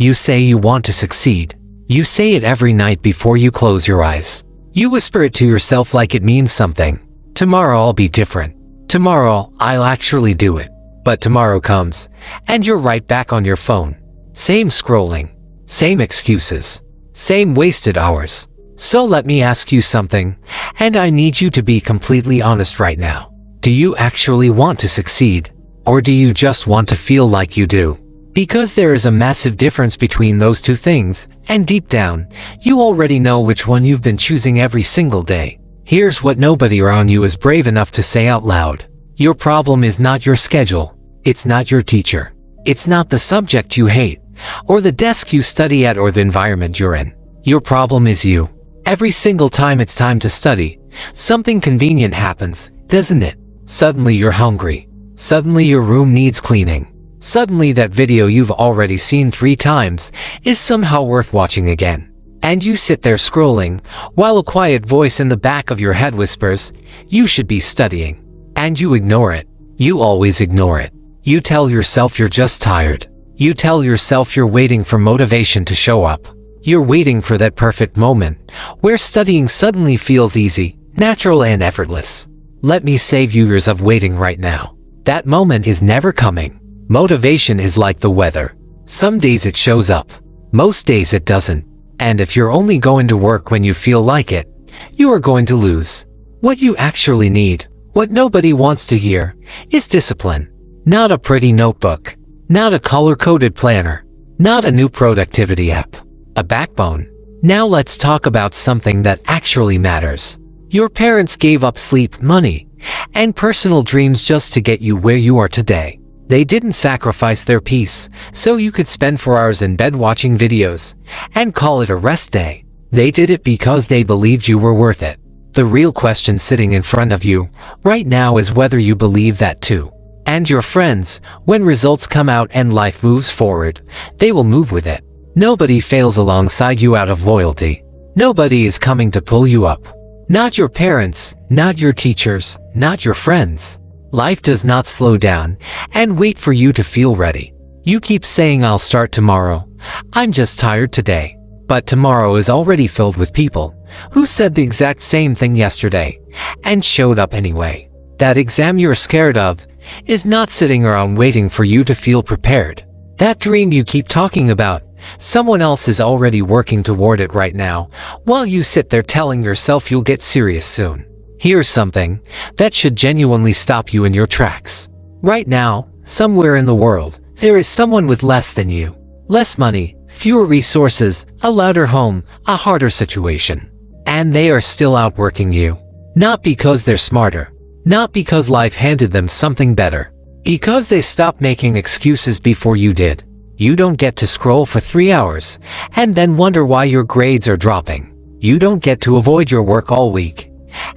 You say you want to succeed. You say it every night before you close your eyes. You whisper it to yourself like it means something. Tomorrow I'll be different. Tomorrow I'll actually do it. But tomorrow comes, and you're right back on your phone. Same scrolling. Same excuses. Same wasted hours. So let me ask you something, and I need you to be completely honest right now. Do you actually want to succeed? Or do you just want to feel like you do? Because there is a massive difference between those two things, and deep down, you already know which one you've been choosing every single day. Here's what nobody around you is brave enough to say out loud. Your problem is not your schedule. It's not your teacher. It's not the subject you hate, or the desk you study at, or the environment you're in. Your problem is you. Every single time it's time to study, something convenient happens, doesn't it? Suddenly you're hungry. Suddenly your room needs cleaning. Suddenly that video you've already seen 3 times is somehow worth watching again. And you sit there scrolling, while a quiet voice in the back of your head whispers, "You should be studying." And you ignore it. You always ignore it. You tell yourself you're just tired. You tell yourself you're waiting for motivation to show up. You're waiting for that perfect moment, where studying suddenly feels easy, natural and effortless. Let me save you years of waiting right now. That moment is never coming. Motivation is like the weather. Some days it shows up. Most days it doesn't. And if you're only going to work when you feel like it, you are going to lose. What you actually need, what nobody wants to hear, is discipline. Not a pretty notebook. Not a color-coded planner. Not a new productivity app. A backbone. Now let's talk about something that actually matters. Your parents gave up sleep, money, and personal dreams just to get you where you are today. They didn't sacrifice their peace so you could spend 4 hours in bed watching videos and call it a rest day. They did it because they believed you were worth it. The real question sitting in front of you right now is whether you believe that too. And your friends, when results come out and life moves forward, they will move with it. Nobody fails alongside you out of loyalty. Nobody is coming to pull you up. Not your parents, not your teachers, not your friends. Life does not slow down and wait for you to feel ready. You keep saying, "I'll start tomorrow. I'm just tired today." But tomorrow is already filled with people who said the exact same thing yesterday and showed up anyway. That exam you're scared of is not sitting around waiting for you to feel prepared. That dream you keep talking about, someone else is already working toward it right now, while you sit there telling yourself you'll get serious soon. Here's something that should genuinely stop you in your tracks. Right now, somewhere in the world, there is someone with less than you. Less money, fewer resources, a louder home, a harder situation. And they are still outworking you. Not because they're smarter. Not because life handed them something better. Because they stopped making excuses before you did. You don't get to scroll for 3 hours and then wonder why your grades are dropping. You don't get to avoid your work all week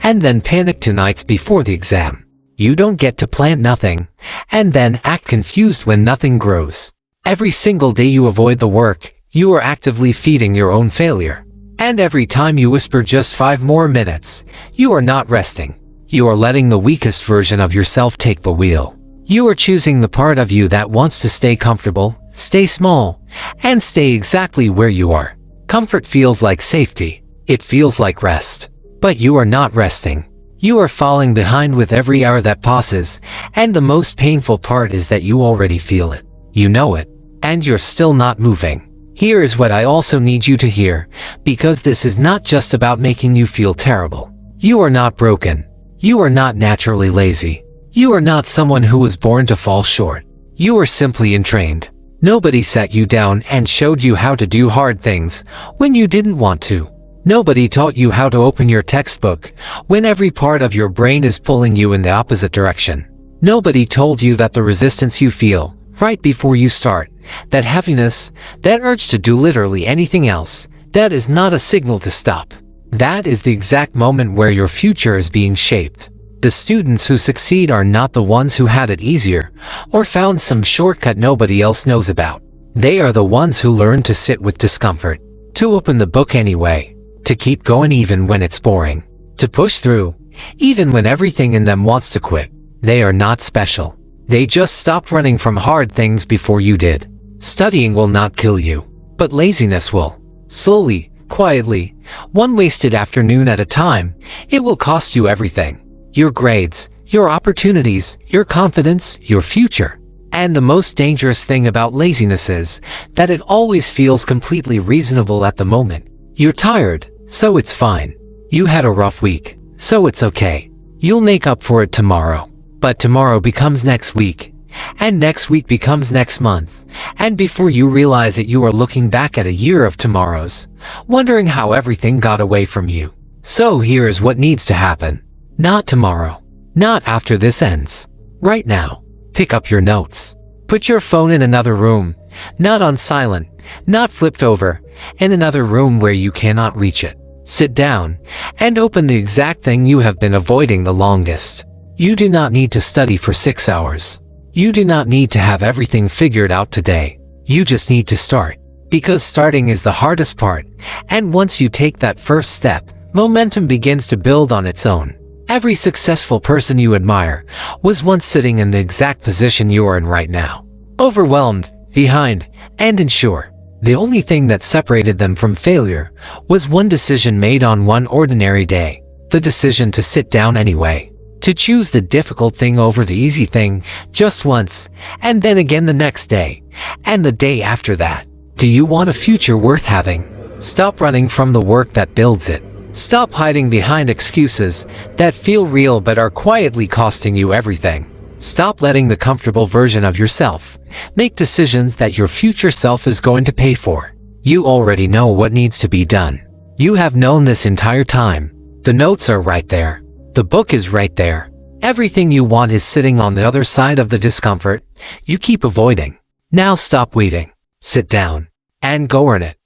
and then panic 2 nights before the exam. You don't get to plant nothing and then act confused when nothing grows. Every single day you avoid the work, you are actively feeding your own failure. And every time you whisper just 5 more minutes, you are not resting. You are letting the weakest version of yourself take the wheel. You are choosing the part of you that wants to stay comfortable, stay small, and stay exactly where you are. Comfort feels like safety. It feels like rest. But you are not resting. You are falling behind with every hour that passes, and the most painful part is that you already feel it. You know it, and you're still not moving. Here is what I also need you to hear, because this is not just about making you feel terrible. You are not broken. You are not naturally lazy. You are not someone who was born to fall short. You are simply entrained. Nobody sat you down and showed you how to do hard things when you didn't want to. Nobody taught you how to open your textbook when every part of your brain is pulling you in the opposite direction. Nobody told you that the resistance you feel right before you start, that heaviness, that urge to do literally anything else, that is not a signal to stop. That is the exact moment where your future is being shaped. The students who succeed are not the ones who had it easier or found some shortcut nobody else knows about. They are the ones who learn to sit with discomfort, to open the book anyway, to keep going even when it's boring, to push through, even when everything in them wants to quit. They are not special. They just stopped running from hard things before you did. Studying will not kill you. but laziness will. Slowly, quietly, one wasted afternoon at a time, it will cost you everything. Your grades, your opportunities, your confidence, your future. And the most dangerous thing about laziness is that it always feels completely reasonable at the moment. You're tired, so it's fine. You had a rough week, so it's okay. You'll make up for it tomorrow. But tomorrow becomes next week, and next week becomes next month, and before you realize it, you are looking back at a year of tomorrows, wondering how everything got away from you. So here is what needs to happen. Not tomorrow. Not after this ends. Right now. Pick up your notes. Put your phone in another room, not on silent, not flipped over, in another room where you cannot reach it. Sit down and open the exact thing you have been avoiding the longest. You do not need to study for 6 hours. You do not need to have everything figured out today. You just need to start. Because starting is the hardest part, and once you take that first step, momentum begins to build on its own. Every successful person you admire was once sitting in the exact position you are in right now. Overwhelmed, behind, and unsure. The only thing that separated them from failure was one decision made on one ordinary day. The decision to sit down anyway. To choose the difficult thing over the easy thing just once, and then again the next day, and the day after that. Do you want a future worth having? Stop running from the work that builds it. Stop hiding behind excuses that feel real but are quietly costing you everything. Stop letting the comfortable version of yourself make decisions that your future self is going to pay for. You already know what needs to be done. You have known this entire time. The notes are right there. The book is right there. Everything you want is sitting on the other side of the discomfort you keep avoiding. Now stop waiting. Sit down and go earn it.